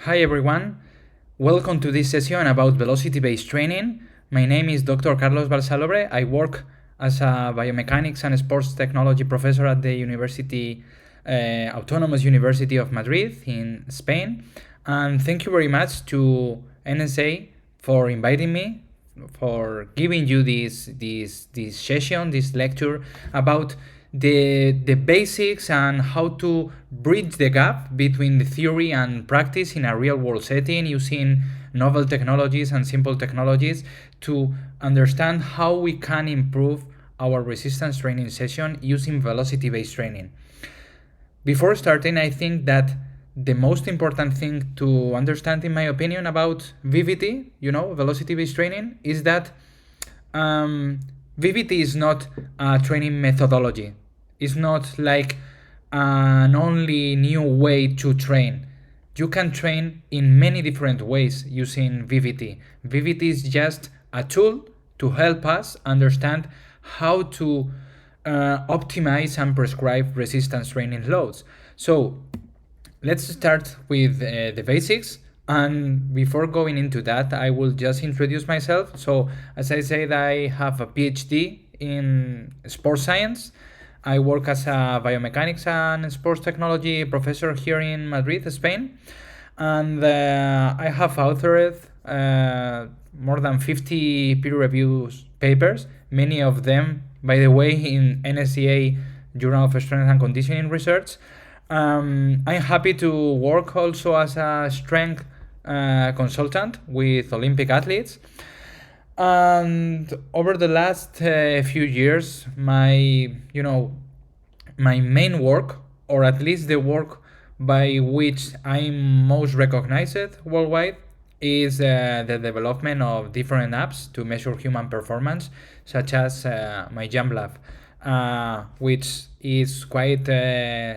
Hi everyone, welcome to this session about velocity-based training. My name is Dr. Carlos Balsalobre. I work as a biomechanics and sports technology professor at the University, Autonomous University of Madrid in Spain. And thank you very much to NSCA for inviting me, for giving you this session, this lecture about the basics and how to bridge the gap between the theory and practice in a real world setting using novel technologies and simple technologies to understand how we can improve our resistance training session using velocity based training. Before starting, I think that the most important thing to understand, in my opinion, about VBT, velocity based training, is that VBT is not a training methodology. It's not like an only new way to train. You can train in many different ways using VBT. VBT is just a tool to help us understand how to optimize and prescribe resistance training loads. So let's start with the basics. And before going into that, I will just introduce myself. So as I said, I have a PhD in sports science. I work as a biomechanics and sports technology professor here in Madrid, Spain. And I have authored more than 50 peer-reviewed papers, many of them, by the way, in NSCA Journal of Strength and Conditioning Research. I'm happy to work also as a strength consultant with Olympic athletes. And over the last few years, my main work, or at least the work by which I'm most recognized worldwide, is the development of different apps to measure human performance, such as my Jump Lab, which is quite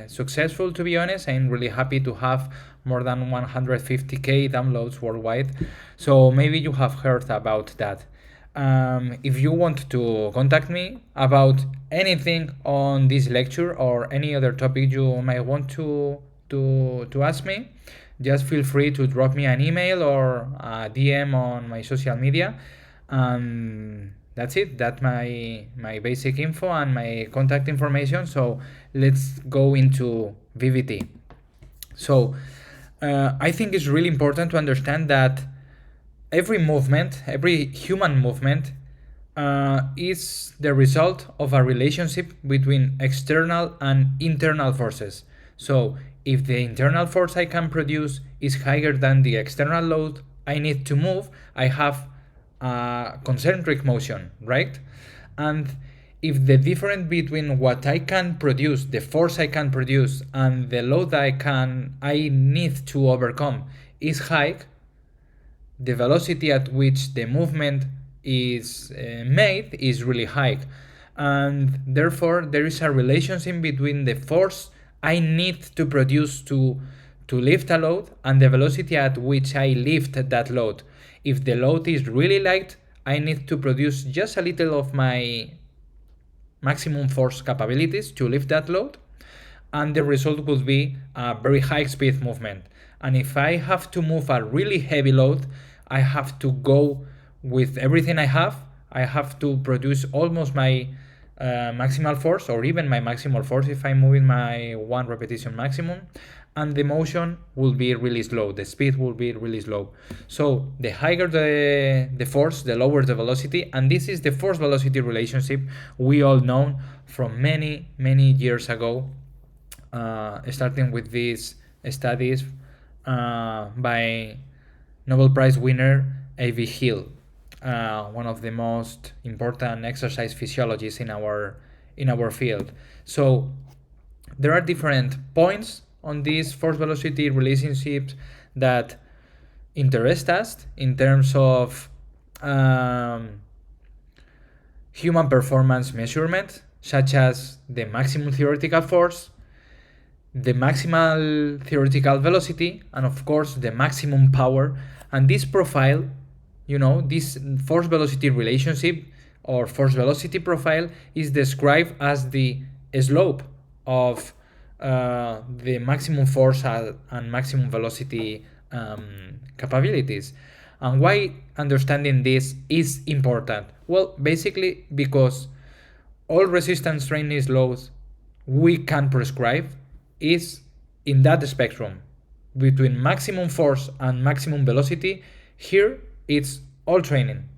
successful, to be honest. I'm really happy to have more than 150k downloads worldwide. So maybe you have heard about that. If you want to contact me about anything on this lecture or any other topic you might want to ask me, just feel free to drop me an email or a DM on my social media. That's it. That's my basic info and my contact information. So let's go into VBT. So I think it's really important to understand that every movement, every human movement, is the result of a relationship between external and internal forces. So if the internal force I can produce is higher than the external load I need to move, I have a concentric motion, right? And if the difference between what I can produce, the force I can produce, and the load I need to overcome is high, the velocity at which the movement is made is really high. And therefore, there is a relationship between the force I need to produce to lift a load and the velocity at which I lift that load. If the load is really light, I need to produce just a little of my maximum force capabilities to lift that load, and the result would be a very high speed movement. And if I have to move a really heavy load, I have to go with everything I have. I have to produce almost my maximal force, or even my maximal force if I'm moving my one repetition maximum, and the motion will be really slow. The speed will be really slow. So the higher the force, the lower the velocity, and this is the force velocity relationship we all know from many years ago, starting with these studies by Nobel Prize winner A.V. Hill, one of the most important exercise physiologists in our field. So there are different points on these force velocity relationships that interest us in terms of human performance measurement, such as the maximum theoretical force, the maximal theoretical velocity, and of course the maximum power. And this profile, this force velocity relationship or force velocity profile is described as the slope of the maximum force and maximum velocity capabilities. And why understanding this is important? Well, basically because all resistance training loads we can prescribe is in that spectrum between maximum force and maximum velocity. Here it's all training,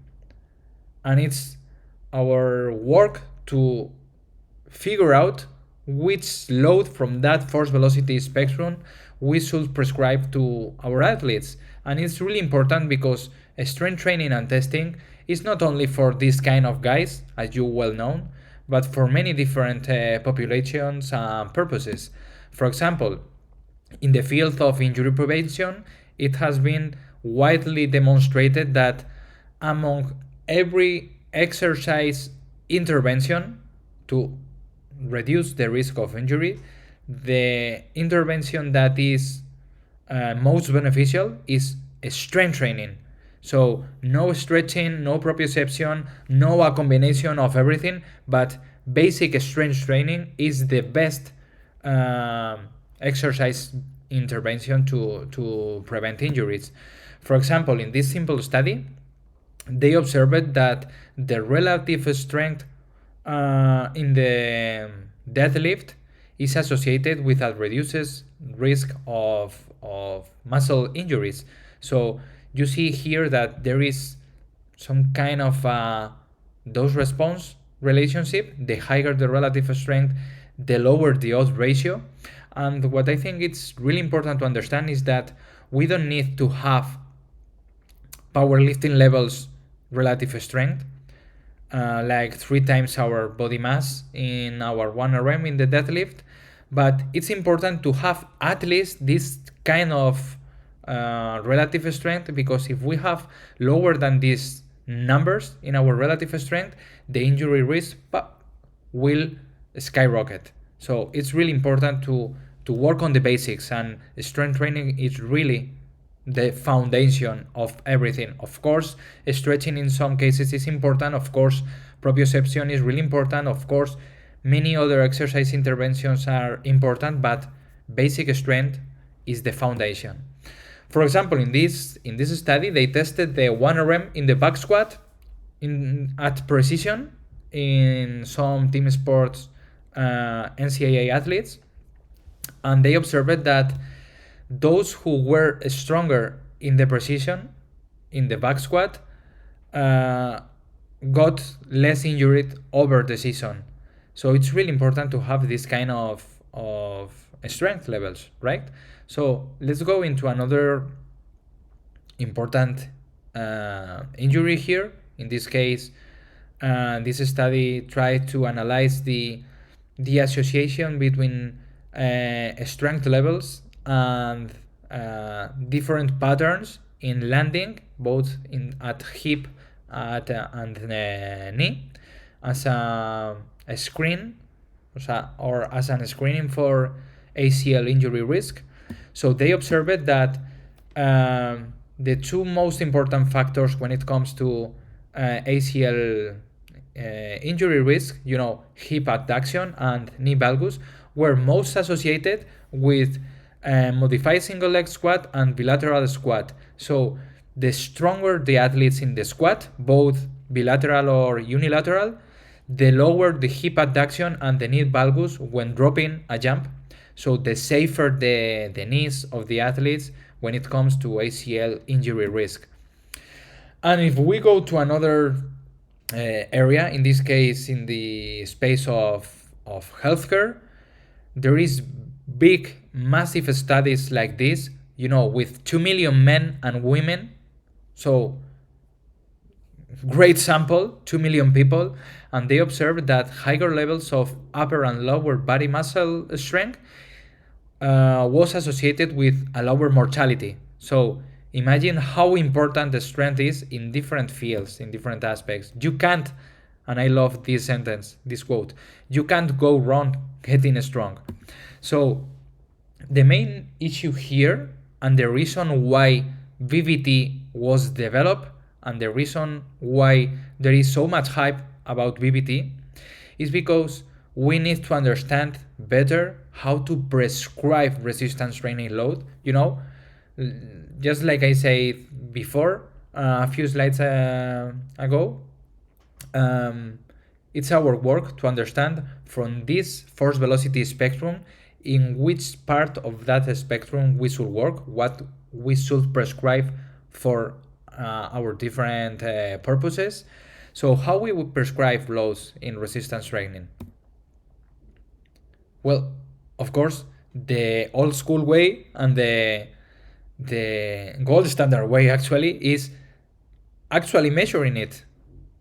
and it's our work to figure out which load from that force velocity spectrum we should prescribe to our athletes. And it's really important because strength training and testing is not only for this kind of guys, as you well know, but for many different populations and purposes. For example, in the field of injury prevention, it has been widely demonstrated that among every exercise intervention to reduce the risk of injury, the intervention that is most beneficial is strength training. So no stretching, no proprioception, no a combination of everything, but basic strength training is the best exercise intervention to prevent injuries. For example, in this simple study, they observed that the relative strength in the deadlift is associated with a reduces risk of muscle injuries. So you see here that there is some kind of dose response relationship. The higher the relative strength, the lower the odds ratio. And what I think it's really important to understand is that we don't need to have powerlifting levels relative strength, like 3 times our body mass in our 1RM in the deadlift, but it's important to have at least this kind of relative strength, because if we have lower than these numbers in our relative strength, the injury risk will skyrocket. So it's really important to work on the basics, and strength training is really the foundation of everything. Of course, stretching in some cases is important. Of course, proprioception is really important. Of course, many other exercise interventions are important, but basic strength is the foundation. For example, in this study, they tested the 1RM in the back squat at precision in some team sports NCAA athletes, and they observed that those who were stronger in the precision in the back squat got less injured over the season. So it's really important to have this kind of strength levels, right? So let's go into another important injury here. In this case, this study tried to analyze the association between strength levels and different patterns in landing, both at hip and knee, as a screen, or as a screening for ACL injury risk. So they observed that the two most important factors when it comes to ACL injury risk, hip abduction and knee valgus, were most associated with modified single leg squat and bilateral squat. So the stronger the athletes in the squat, both bilateral or unilateral, the lower the hip abduction and the knee valgus when dropping a jump. So the safer the knees of the athletes when it comes to ACL injury risk. And if we go to another area, in this case in the space of healthcare, there is big, massive studies like this, with 2 million men and women. So great sample, 2 million people, and they observed that higher levels of upper and lower body muscle strength was associated with a lower mortality. So imagine how important the strength is in different fields, in different aspects. You can't, and I love this sentence, this quote, you can't go wrong getting strong. So the main issue here, and the reason why VBT was developed, and the reason why there is so much hype about VBT, is because we need to understand better how to prescribe resistance training load. Just like I said before, a few slides ago, um, it's our work to understand from this force velocity spectrum in which part of that spectrum we should work, what we should prescribe for our different purposes. So how we would prescribe loads in resistance training? Well, of course, the old school way and the gold standard way actually is actually measuring it,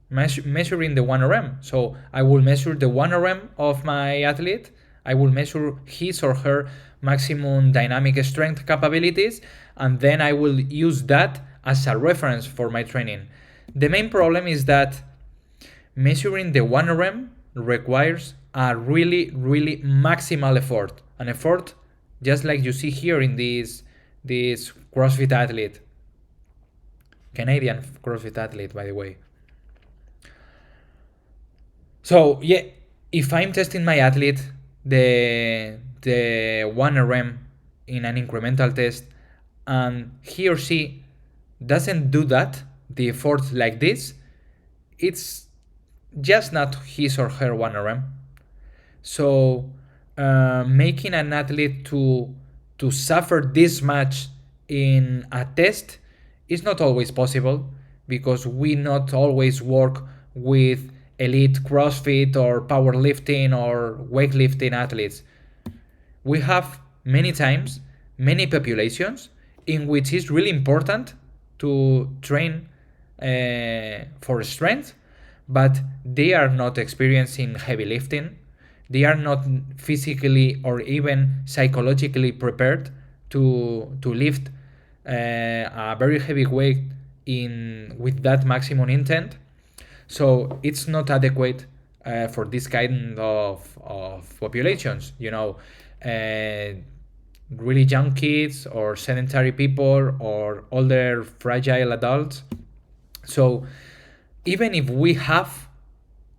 measuring the 1RM. So I will measure the 1RM of my athlete. I will measure his or her maximum dynamic strength capabilities, and then I will use that as a reference for my training. The main problem is that measuring the 1RM requires a really maximal effort, an effort just like you see here in this CrossFit athlete, Canadian CrossFit athlete, by the way. So yeah, if I'm testing my athlete, the 1RM in an incremental test, and he or she doesn't do that, the effort like this, it's just not his or her 1RM. So making an athlete to suffer this much in a test is not always possible, because we not always work with elite CrossFit or powerlifting or weightlifting athletes. We have many times many populations in which it's really important to train for strength, but they are not experiencing heavy lifting. They are not physically or even psychologically prepared to lift a very heavy weight with that maximum intent. So it's not adequate for this kind of populations. Really young kids or sedentary people or older fragile adults. So even if we have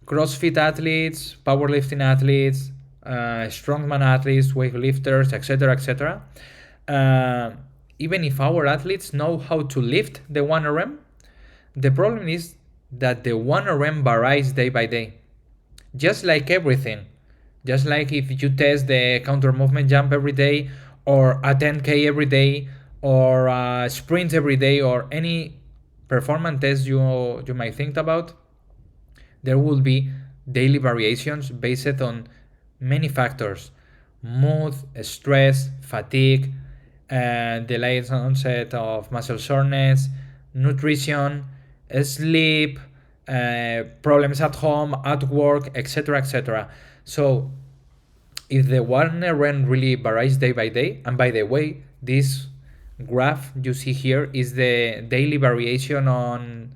CrossFit athletes, powerlifting athletes, strongman athletes, weightlifters, etc., even if our athletes know how to lift the 1RM, the problem is that the 1RM varies day by day. Just like everything. Just like if you test the counter movement jump every day, or a 10K every day, or a sprint every day, or any performance test you might think about, there will be daily variations based on many factors: mood, stress, fatigue, delayed onset of muscle soreness, nutrition, sleep, problems at home, at work, etc. So if the 1RM really varies day by day, and by the way, this graph you see here is the daily variation on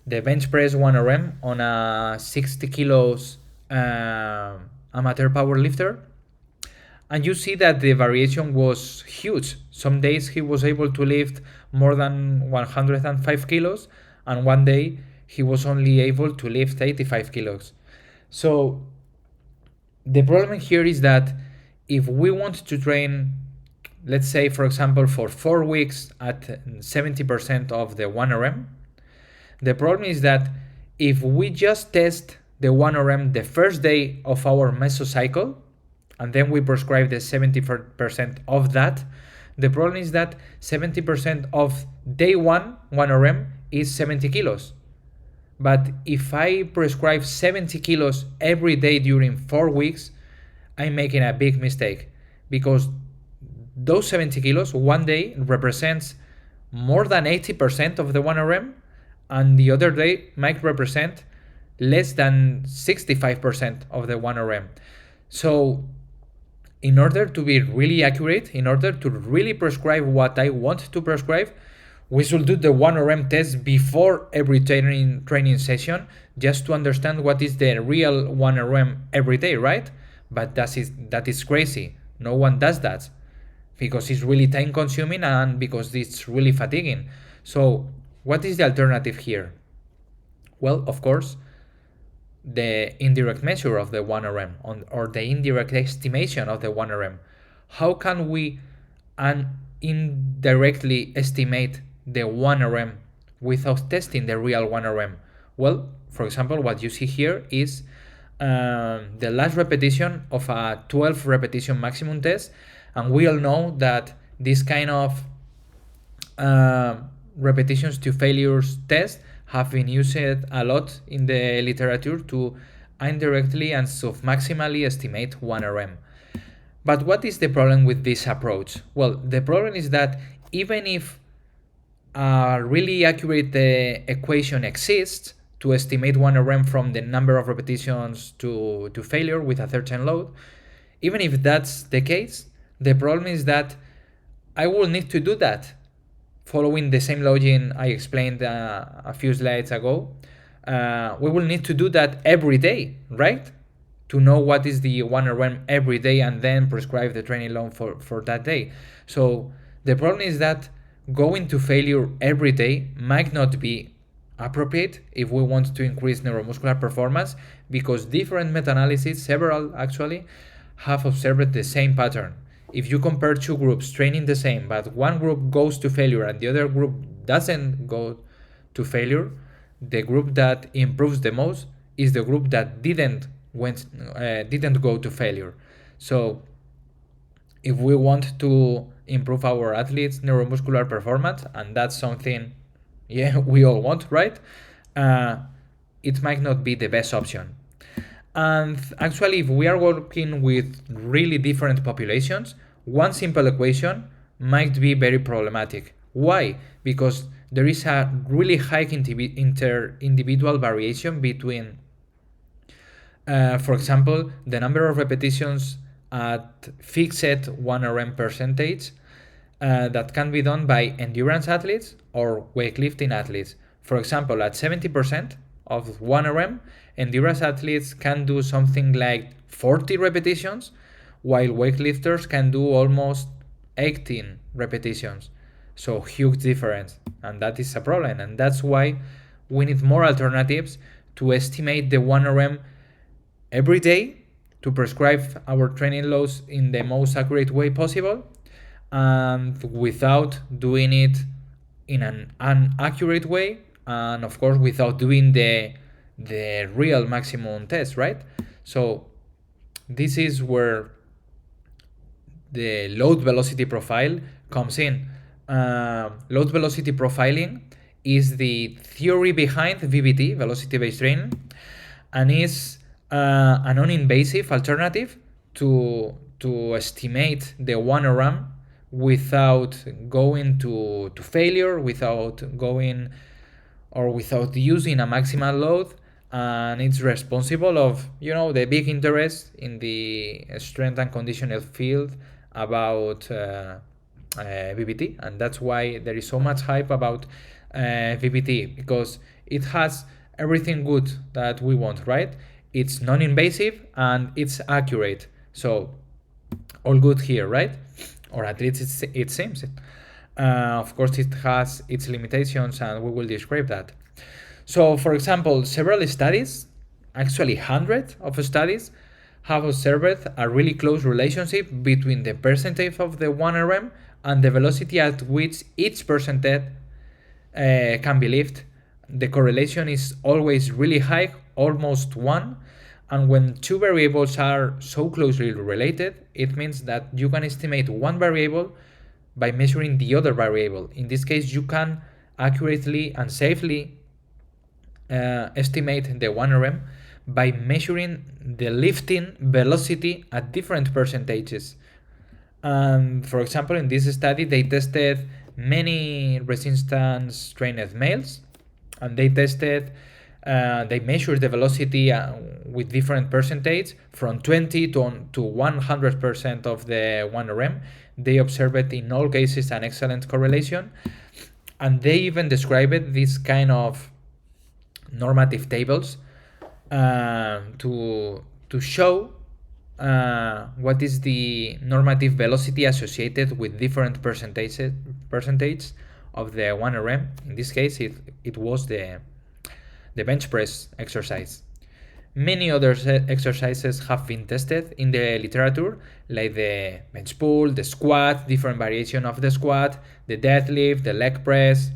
the bench press 1RM on a 60 kilos amateur power lifter, and you see that the variation was huge. Some days he was able to lift more than 105 kilos, and one day he was only able to lift 85 kilos. So the problem here is that if we want to train, let's say for example for 4 weeks at 70% of the 1RM, the problem is that if we just test the 1RM the first day of our mesocycle, and then we prescribe the 70% of that, the problem is that 70% of day 1RM is 70 kilos. But if I prescribe 70 kilos every day during 4 weeks, I'm making a big mistake, because those 70 kilos one day represents more than 80% of the 1RM, and the other day might represent less than 65% of the 1RM. So in order to be really accurate, in order to really prescribe what I want to prescribe, we should do the 1RM test before every training session, just to understand what is the real 1RM every day, right? But that is crazy. No one does that, because it's really time consuming and because it's really fatiguing. So what is the alternative here? Well, of course, the indirect measure of the 1RM or the indirect estimation of the 1RM. How can we, and indirectly estimate the 1RM without testing the real 1RM? Well, for example, what you see here is the last repetition of a 12 repetition maximum test, and we all know that this kind of repetitions to failures test have been used a lot in the literature to indirectly and sub-maximally estimate 1RM. But what is the problem with this approach? Well, the problem is that even if a really accurate equation exists to estimate 1RM from the number of repetitions to failure with a certain load, even if that's the case, the problem is that I will need to do that following the same logic I explained a few slides ago. We will need to do that every day, right? To know what is the 1RM every day and then prescribe the training load for that day. So the problem is that going to failure every day might not be appropriate if we want to increase neuromuscular performance, because different meta-analyses, several actually, have observed the same pattern. If you compare two groups training the same, but one group goes to failure and the other group doesn't go to failure, the group that improves the most is the group that didn't go to failure. So if we want to improve our athletes' neuromuscular performance, and that's something, we all want, right? It might not be the best option. And actually, if we are working with really different populations, one simple equation might be very problematic. Why? Because there is a really high inter-individual variation between, for example, the number of repetitions at fixed 1RM percentage that can be done by endurance athletes or weightlifting athletes. For example, at 70% of 1RM, endurance athletes can do something like 40 repetitions, while weightlifters can do almost 18 repetitions. So huge difference, and that is a problem, and that's why we need more alternatives to estimate the 1RM every day, to prescribe our training loads in the most accurate way possible, and without doing it in an inaccurate way, and of course without doing the real maximum test, right? So this is where the load velocity profile comes in. Load velocity profiling is the theory behind VBT, velocity-based training, and is a non-invasive alternative to estimate the 1RM without going to failure, without using a maximal load, and it's responsible of the big interest in the strength and conditioning field about VBT, and that's why there is so much hype about VBT, because it has everything good that we want, right? It's non-invasive and it's accurate, so all good here, right? Or at least it seems it. Of course, it has its limitations, and we will describe that. So, for example, several studies, actually hundreds of studies, have observed a really close relationship between the percentage of the 1RM and the velocity at which each percentage can be lifted. The correlation is always really high, almost 1. And when two variables are so closely related, it means that you can estimate one variable by measuring the other variable. In this case, you can accurately and safely estimate the 1RM by measuring the lifting velocity at different percentages. For example, in this study, they tested many resistance trained males, and they measured the velocity with different percentage from 20 to 100% of the 1RM. They observed in all cases an excellent correlation, and they even described this kind of normative tables to show what is the normative velocity associated with different percentage of the 1RM. In this case, it was the bench press exercise. Many other exercises have been tested in the literature, like the bench pull, the squat, different variation of the squat, the deadlift, the leg press,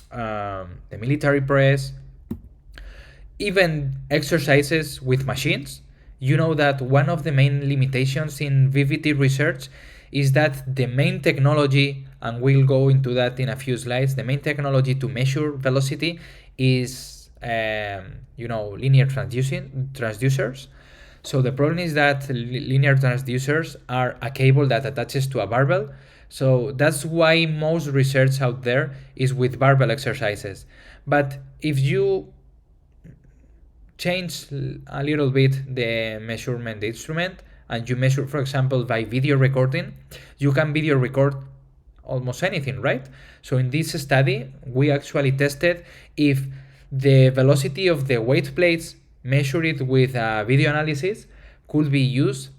the military press, even exercises with machines. You know that one of the main limitations in VVT research is that the main technology, and we'll go into that in a few slides, the main technology to measure velocity is linear transducers. So the problem is that linear transducers are a cable that attaches to a barbell. So that's why most research out there is with barbell exercises. But if you change a little bit the measurement instrument and you measure, for example, by video recording, you can video record almost anything, right? So in this study, we actually tested if the velocity of the weight plates measured with video analysis could be used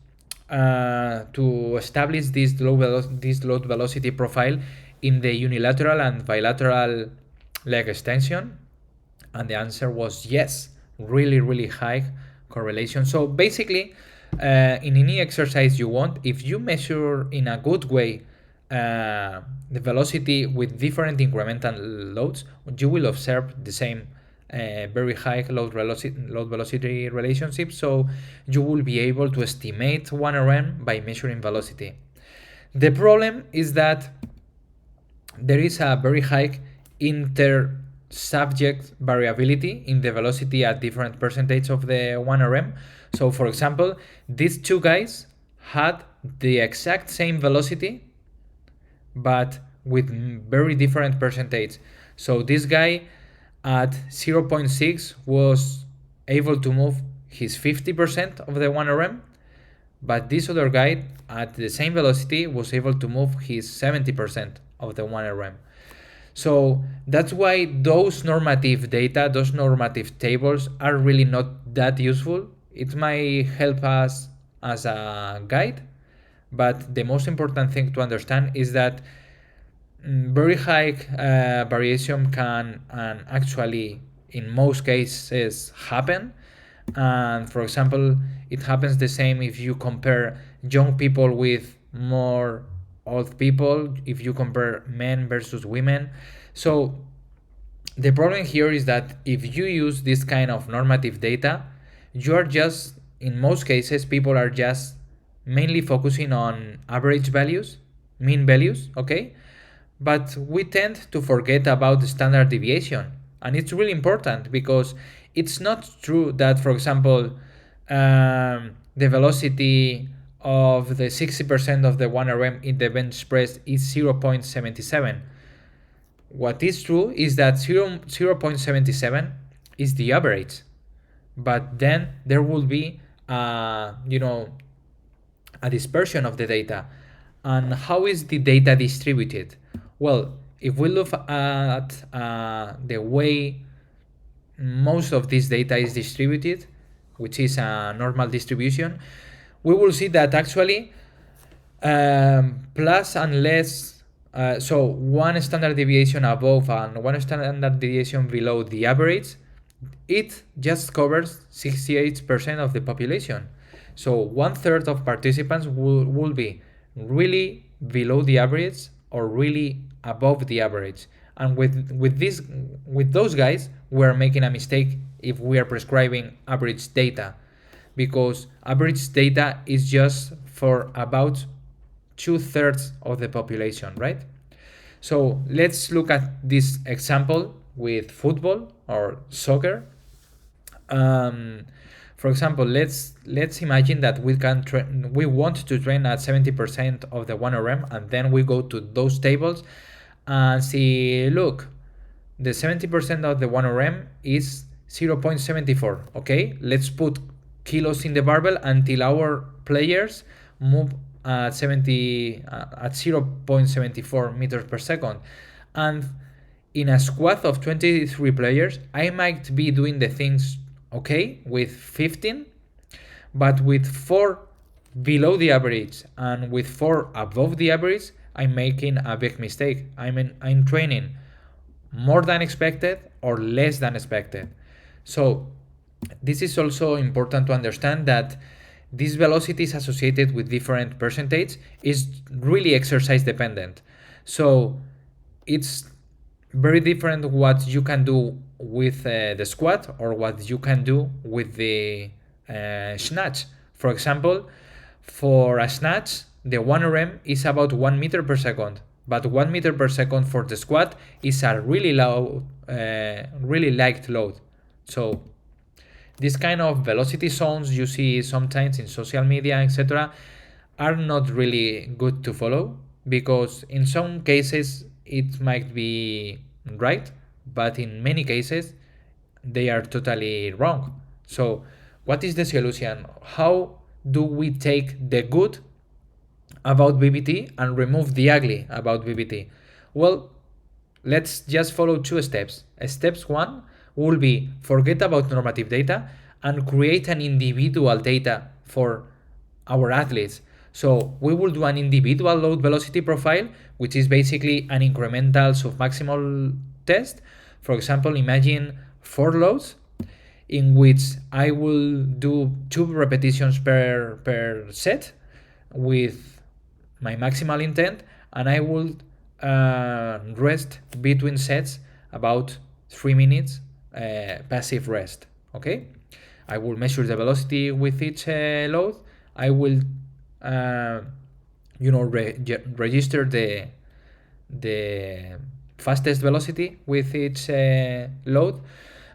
to establish this load velocity profile in the unilateral and bilateral leg extension, and the answer was yes, really high correlation. So basically, in any exercise you want, if you measure in a good way the velocity with different incremental loads, you will observe the same very high load velocity relationship. So you will be able to estimate 1RM by measuring velocity. The problem is that there is a very high inter-subject variability in the velocity at different percentage of the 1RM. So for example, these two guys had the exact same velocity but with very different percentage. So this guy at 0.6 was able to move his 50% of the 1RM, but this other guy at the same velocity was able to move his 70% of the 1RM. So that's why those normative data, those normative tables are really not that useful. It might help us as a guide, but the most important thing to understand is that very high variation can and actually in most cases happen. And for example, it happens the same if you compare young people with more old people, if you compare men versus women. So the problem here is that if you use this kind of normative data, you are just, in most cases, people are just mainly focusing on average values, mean values, okay? But we tend to forget about the standard deviation. And it's really important because it's not true that, for example, the velocity of the 60% of the 1RM in the bench press is 0.77. What is true is that 0.77 is the average. But then there will be a dispersion of the data. And how is the data distributed? Well, if we look at the way most of this data is distributed, which is a normal distribution, we will see that actually plus and less, so one standard deviation above and one standard deviation below the average, it just covers 68% of the population. So 1/3 of participants will be really below the average or really above the average. And with those guys, we're making a mistake if we are prescribing average data, because average data is just for about 2/3 of the population, right? So let's look at this example with football or soccer. For example, let's imagine that we want to train at 70% of the 1RM, and then we go to those tables and see, look, the 70% of the 1RM is 0.74. Okay, let's put kilos in the barbell until our players move at 0.74 meters per second. And in a squad of 23 players, I might be doing the things okay with 15, but with 4 below the average and with 4 above the average, I'm making a big mistake. I'm training more than expected or less than expected. So this is also important to understand that this velocity is associated with different percentage, is really exercise dependent. So it's very different what you can do with the squat or what you can do with the snatch. For example, for a snatch, the 1 RM is about 1 meter per second, but 1 meter per second for the squat is a really low, really light load. So these kind of velocity zones you see sometimes in social media, etc., are not really good to follow, because in some cases it might be right, but in many cases they are totally wrong. So what is the solution? How do we take the good about BBT and remove the ugly about BBT? Well, let's just follow two steps. Steps one will be forget about normative data and create an individual data for our athletes. So we will do an individual load velocity profile, which is basically an incremental submaximal test. For example, imagine 4 loads in which I will do 2 repetitions per set with my maximal intent, and I will rest between sets about 3 minutes passive rest. Okay, I will measure the velocity with each load. I will register the fastest velocity with each load,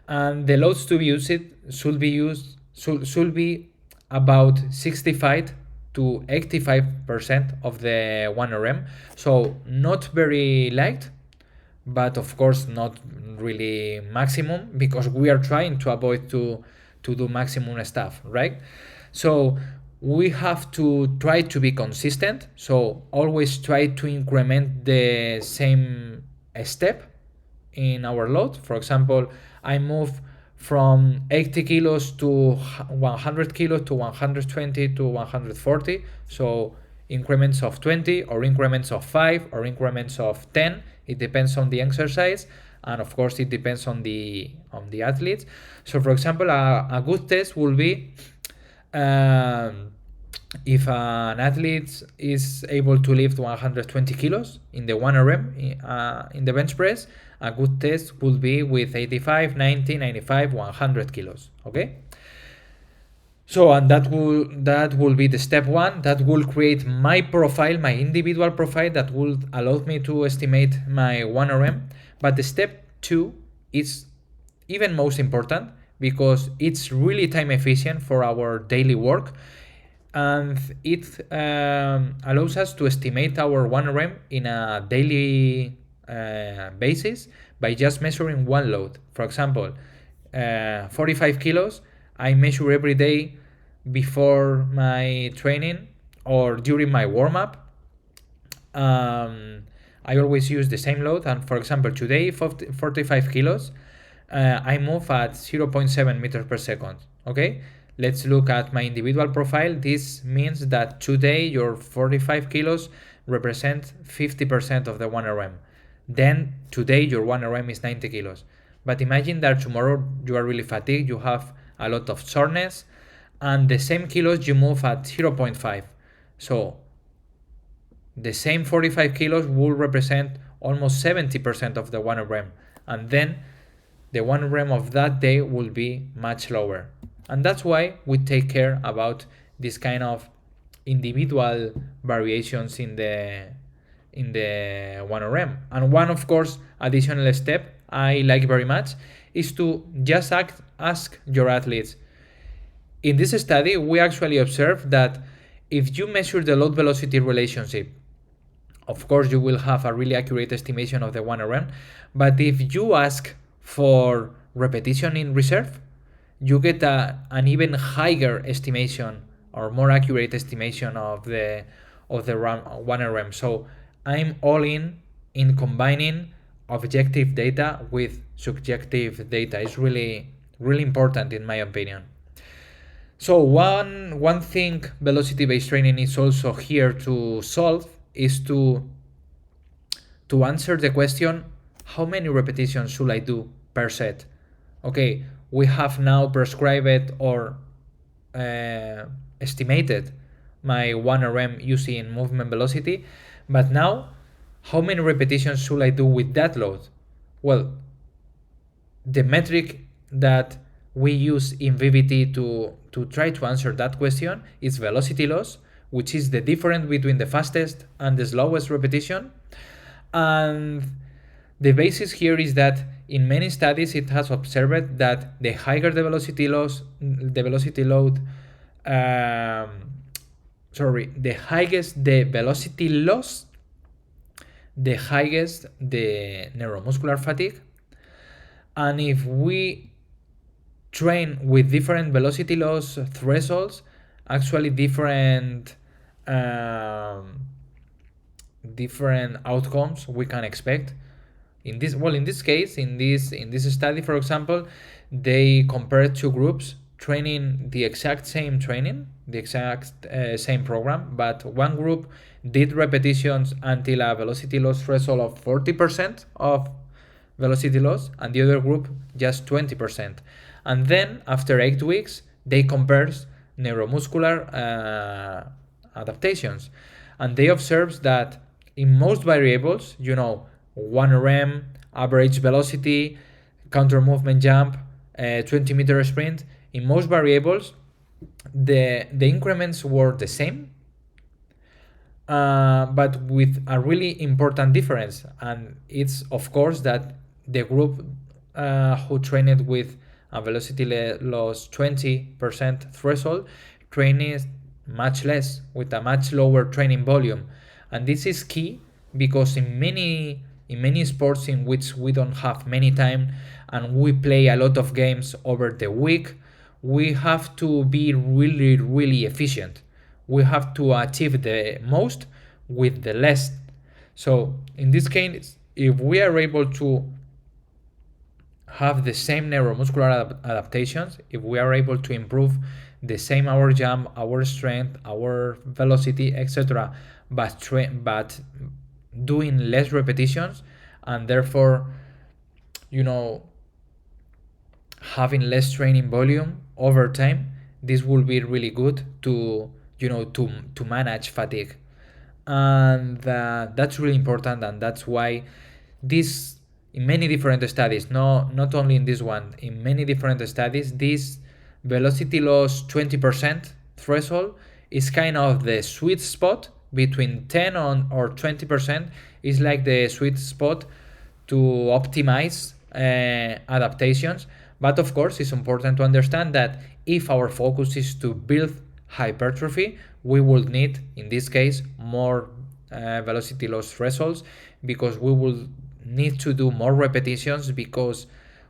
and the loads to be used should be about 65 to 85% of the 1 RM. So not very light, but of course not really maximum, because we are trying to avoid to do maximum stuff, right? So we have to try to be consistent. So always try to increment the same step in our load. For example, I move from 80 kilos to 100 kilos to 120 to 140. So increments of 20 or increments of 5 or increments of 10. It depends on the exercise, and of course it depends on the athletes. So for example, a good test will be if an athlete is able to lift 120 kilos in the 1 RM in the bench press, a good test would be with 85, 90, 95, 100 kilos. Okay. So, and that will be the step one. That will create my profile, my individual profile, that will allow me to estimate my 1 RM. But the step two is even most important, because it's really time efficient for our daily work, and it allows us to estimate our 1 RM in a daily basis by just measuring one load. For example, 45 kilos, I measure every day before my training or during my warm-up. I always use the same load, and for example today 45 kilos, I move at 0.7 meters per second. Okay, let's look at my individual profile. This means that today your 45 kilos represent 50% of the 1 RM. Then today your 1 RM is 90 kilos. But imagine that tomorrow you are really fatigued, you have a lot of soreness, and the same kilos you move at 0.5. So the same 45 kilos will represent almost 70% of the 1 RM. And then the 1 RM of that day will be much lower. And that's why we take care about this kind of individual variations in the 1 RM. And one, of course, additional step I like very much is to just ask your athletes. In this study, we actually observed that if you measure the load velocity relationship, of course you will have a really accurate estimation of the 1 RM. But if you ask for repetition in reserve, you get an even higher estimation or more accurate estimation of the 1 RM. So I'm all in combining objective data with subjective data. It's really important in my opinion. So one thing velocity-based training is also here to solve is to answer the question, how many repetitions should I do per set? Okay, we have now prescribed or uh, estimated my 1 RM using movement velocity, but now how many repetitions should I do with that load? Well, the metric that we use in VBT to try to answer that question is velocity loss, which is the difference between the fastest and the slowest repetition. And the basis here is that in many studies it has observed that the higher the velocity loss, the velocity load, the highest the velocity loss, the highest the neuromuscular fatigue. And if we train with different velocity loss thresholds, actually different outcomes we can expect. In this case, in this study, for example, they compared two groups training the exact same same program, but one group did repetitions until a velocity loss threshold of 40% of velocity loss, and the other group just 20%. And then after 8 weeks, they compared neuromuscular adaptations, and they observed that in most variables, 1 RM, average velocity, counter movement jump, 20-meter sprint, in most variables, the increments were the same, but with a really important difference, and it's of course that the group who trained with a velocity loss 20% threshold trained much less with a much lower training volume. And this is key because in many sports in which we don't have many time and we play a lot of games over the week, we have to be really, really efficient. We have to achieve the most with the less. So in this case, if we are able to have the same neuromuscular adaptations, if we are able to improve the same our jump, our strength, our velocity, etc., but doing less repetitions, and therefore, having less training volume over time, this will be really good to manage fatigue. And that's really important, and that's why this, in many different studies, not only in this one, in many different studies, this velocity loss 20% threshold is kind of the sweet spot. Between 10 or 20% is like the sweet spot to optimize adaptations. But of course, it's important to understand that if our focus is to build hypertrophy, we will need, in this case, more velocity loss thresholds, because we will need to do more repetitions, because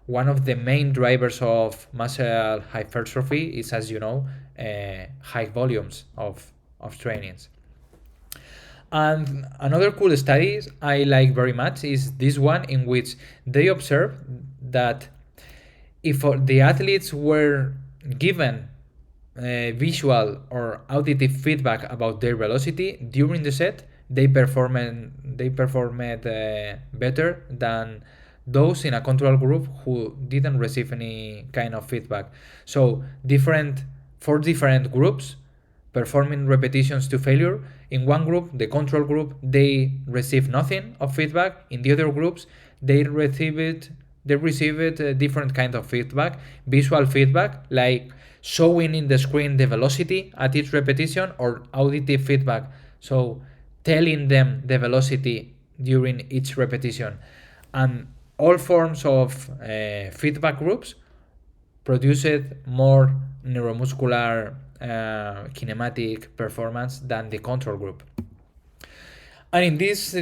one of the main drivers of muscle hypertrophy is, as you know, high volumes of trainings. And another cool study I like very much is this one, in which they observe that if the athletes were given visual or auditive feedback about their velocity during the set, they performed better than those in a control group who didn't receive any kind of feedback. So for different groups performing repetitions to failure, in one group, the control group, they received nothing of feedback. In the other groups, they received different kind of feedback, visual feedback, like showing in the screen the velocity at each repetition, or auditive feedback, so telling them the velocity during each repetition. And all forms of feedback groups produced more neuromuscular kinematic performance than the control group. And in this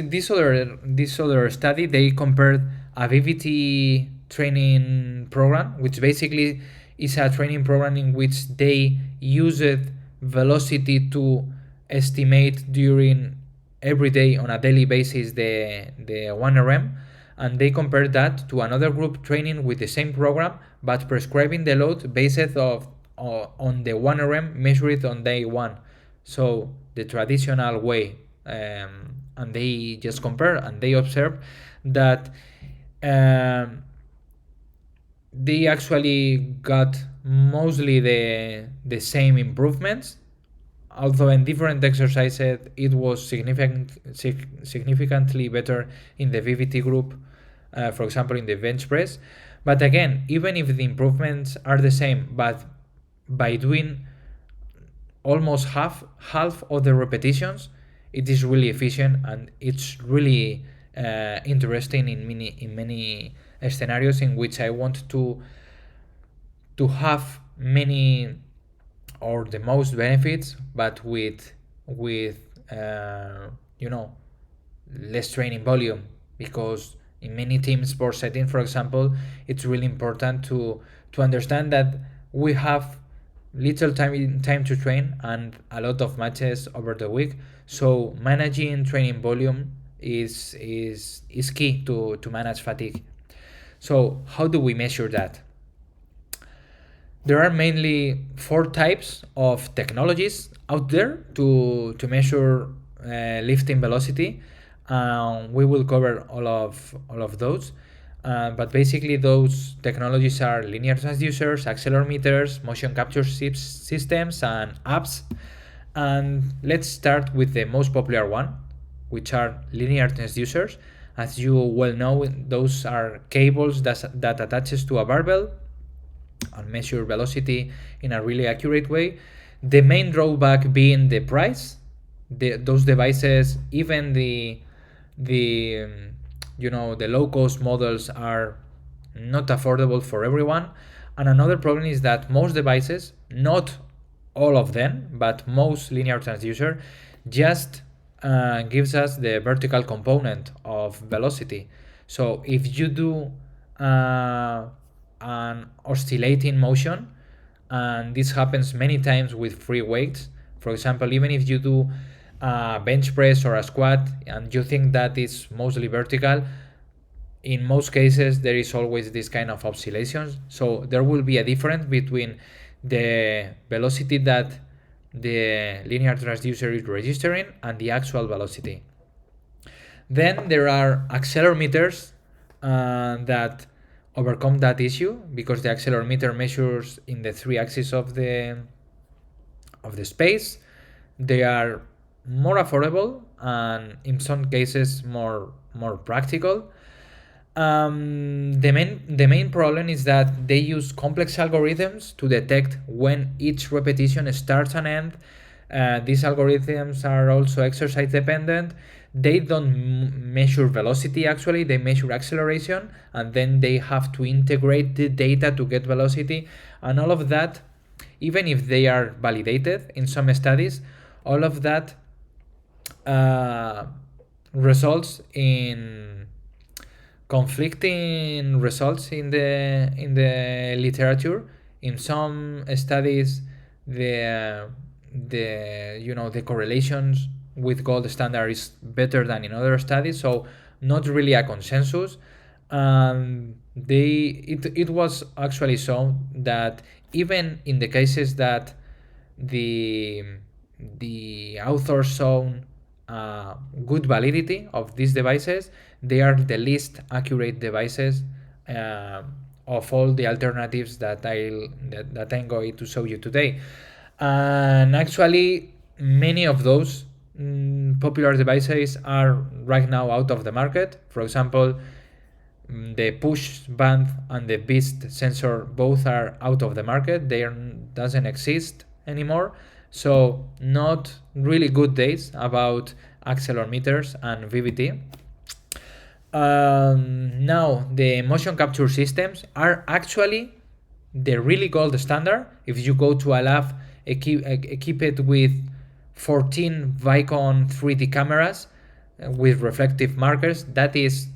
other study, they compared a VBT training program, which basically is a training program in which they used velocity to estimate during every day on a daily basis the 1 RM, and they compared that to another group training with the same program but prescribing the load based on the 1 RM measured on day one, so the traditional way. And they just compare, and they observe that they actually got mostly the same improvements, although in different exercises it was significantly better in the VVT group, for example in the bench press. But again, even if the improvements are the same, but by doing almost half of the repetitions, it is really efficient, and it's really interesting in many scenarios in which I want to have many or the most benefits, but with you know, less training volume. Because in many team sports settings, for example, it's really important to understand that we have little time to train and a lot of matches over the week. So managing training volume is key to manage fatigue. So how do we measure that? There are mainly four types of technologies out there to measure lifting velocity. We will cover all of those. But basically, those technologies are linear transducers, accelerometers, motion capture systems, and apps. And let's start with the most popular one, which are linear transducers. As you well know, those are cables that attaches to a barbell and measure velocity in a really accurate way. The main drawback being the price. Those devices, even the the low cost models, are not affordable for everyone. And another problem is that most devices, not all of them, but most linear transducer just gives us the vertical component of velocity. So if you do an oscillating motion, and this happens many times with free weights, for example, even if you do a bench press or a squat and you think that is mostly vertical, in most cases there is always this kind of oscillations. So there will be a difference between the velocity that the linear transducer is registering and the actual velocity. Then there are accelerometers that overcome that issue, because the accelerometer measures in the three axes of the space. They are more affordable and in some cases more practical. The main problem is that they use complex algorithms to detect when each repetition starts and ends. These algorithms are also exercise dependent. They don't measure velocity, actually, they measure acceleration, and then they have to integrate the data to get velocity. And all of that, even if they are validated in some studies, all of that results in conflicting results in the literature. In some studies, the correlations with gold standard is better than in other studies, so not really a consensus. It was actually shown that even in the cases that the authors shown good validity of these devices, they are the least accurate devices of all the alternatives that I'm going to show you today. And actually, many of those popular devices are right now out of the market. For example, the push band and the beast sensor both are out of the market. They doesn't exist anymore. So not really good days about accelerometers and VVT. Now the motion capture systems are actually the really gold standard. If you go to a lab equipped with 14 Vicon 3D cameras with reflective markers, that is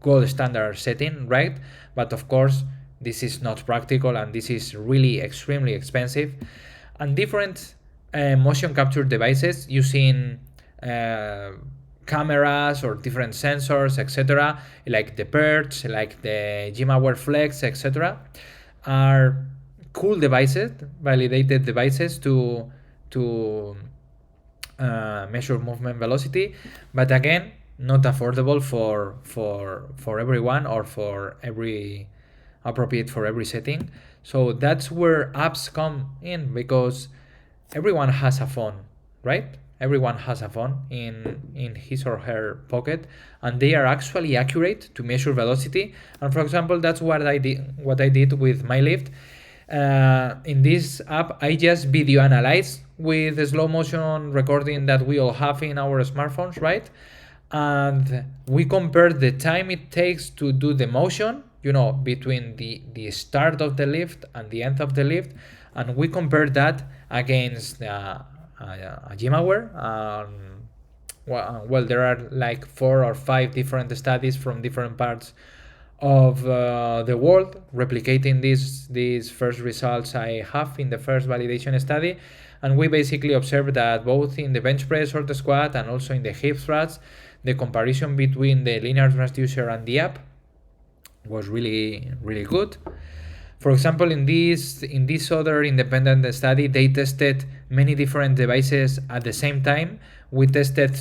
gold standard setting, right? But of course, this is not practical, and this is really extremely expensive. And different motion capture devices using cameras or different sensors, etc., like the Perch, like the GymAware Flex, etc., are cool devices, validated devices to measure movement velocity, but again, not affordable for everyone or for every appropriate for every setting. So that's where apps come in, because everyone has a phone, right? Everyone has a phone in his or her pocket, and they are actually accurate to measure velocity. And for example, that's what I did with my lift. In this app, I just video analyze with the slow motion recording that we all have in our smartphones, right? And we compare the time it takes to do the motion, between the start of the lift and the end of the lift, and we compare that against a gym hour. Well, there are like 4 or 5 different studies from different parts of the world replicating these first results I have in the first validation study. And we basically observed that both in the bench press or the squat and also in the hip thrusts, the comparison between the linear transducer and the app was really, really good. For example, in this other independent study, they tested many different devices at the same time. We tested,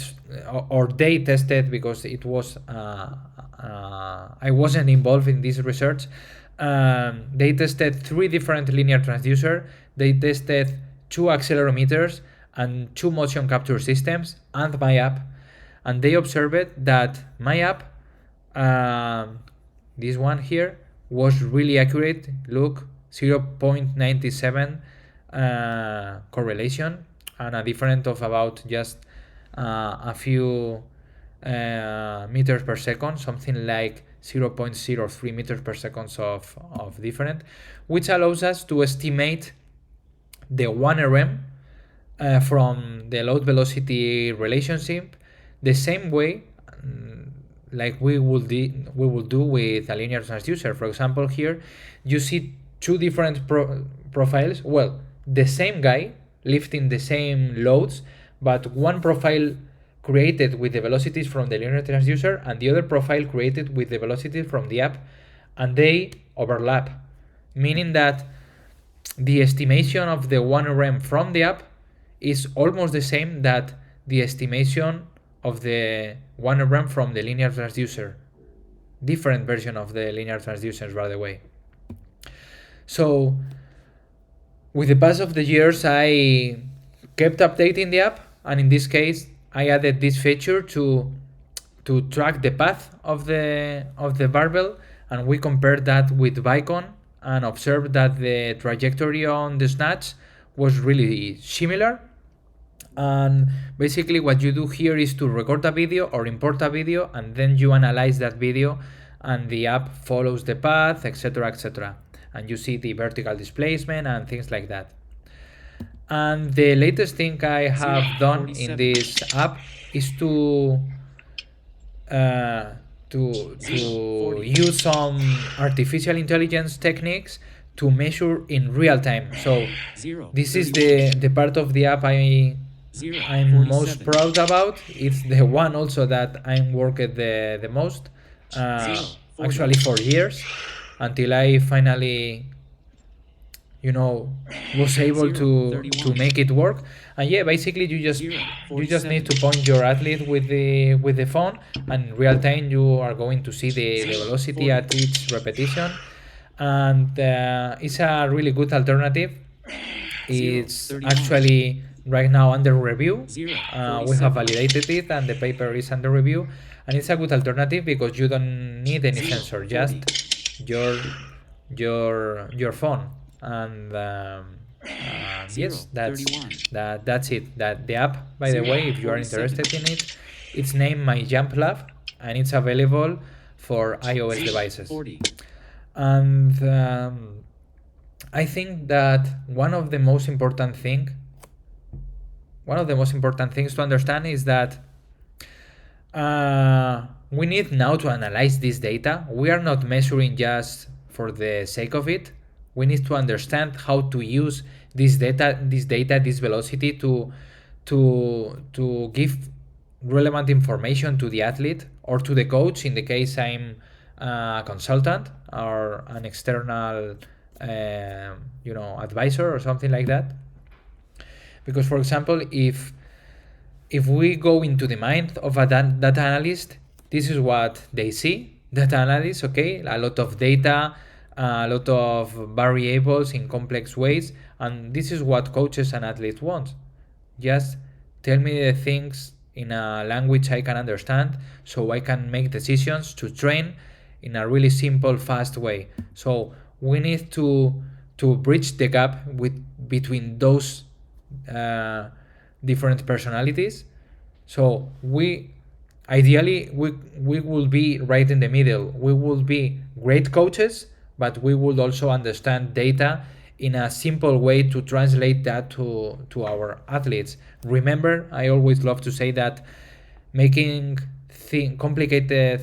or they tested, because it was I wasn't involved in this research. They tested 3 different linear transducer. They tested 2 accelerometers and 2 motion capture systems and my app, and they observed that my app, this one here, was really accurate. Look, 0.97 correlation, and a difference of about just a few meters per second, something like 0.03 meters per second of difference, which allows us to estimate the 1 RM from the load velocity relationship the same way like we will do with a linear transducer. For example, here you see 2 different profiles. Well, the same guy lifting the same loads, but one profile created with the velocities from the linear transducer and the other profile created with the velocities from the app, and they overlap, meaning that the estimation of the 1 RM from the app is almost the same that the estimation of the 1 RM from the linear transducer. Different version of the linear transducers, by the way. So with the pass of the years, I kept updating the app, and in this case I added this feature to track the path of the barbell, and we compared that with Vicon and observed that the trajectory on the snatch was really similar. And basically what you do here is to record a video or import a video, and then you analyze that video, and the app follows the path, etc., etc., and you see the vertical displacement and things like that. And the latest thing I have done in this app is to use some artificial intelligence techniques to measure in real time. So this is the part of the app I'm most proud about. It's the one also that I'm working the most, actually for years, until I finally was able to make it work. And yeah, basically you just need to point your athlete with the phone, and in real time you are going to see the velocity at each repetition. And it's a really good alternative. It's actually right now under review. We have validated it, and the paper is under review, and it's a good alternative because you don't need any sensor, just your phone. And yes, that's it. That the app, by the way, if you are interested in it, it's named My Jump Lab, and it's available for iOS devices. And I think that one of the most important things to understand is that we need now to analyze this data. We are not measuring just for the sake of it. We need to understand how to use this data, this velocity to give relevant information to the athlete or to the coach, in the case I'm a consultant or an external advisor or something like that. Because, for example, if we go into the mind of a data analyst, this is what they see. Data analysts, okay, a lot of data, a lot of variables in complex ways, and this is what coaches and athletes want. Just tell me the things in a language I can understand so I can make decisions to train in a really simple, fast way. So we need to bridge the gap between those uh, different personalities. So we will be right in the middle. We will be great coaches, but we will also understand data in a simple way to translate that to our athletes. Remember, I always love to say that making complicated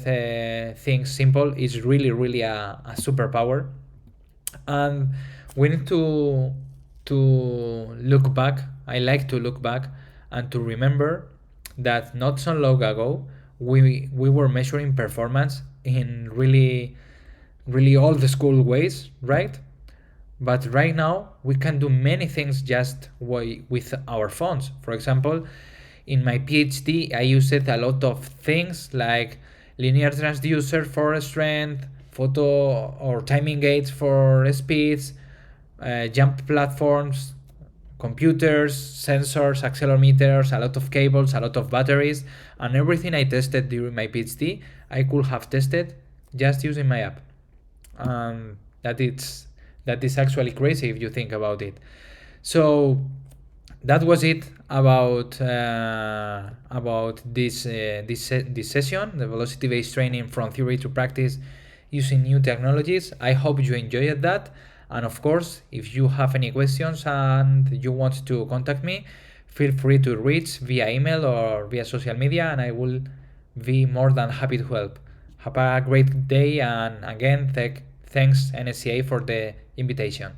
things simple is really a superpower, and we need to look back. I like to look back and to remember that not so long ago we were measuring performance in really old school ways, right? But right now we can do many things just with our phones. For example, in my PhD I used a lot of things like linear transducer for strength, photo or timing aids for speeds, jump platforms, computers, sensors, accelerometers, a lot of cables, a lot of batteries, and everything I tested during my PhD I could have tested just using my app. That is actually crazy if you think about it. So that was it about this session, the velocity based training from theory to practice using new technologies. I hope you enjoyed that, and of course, if you have any questions and you want to contact me, feel free to reach via email or via social media, and I will be more than happy to help. Have a great day, and again, thanks NSCA for the invitation.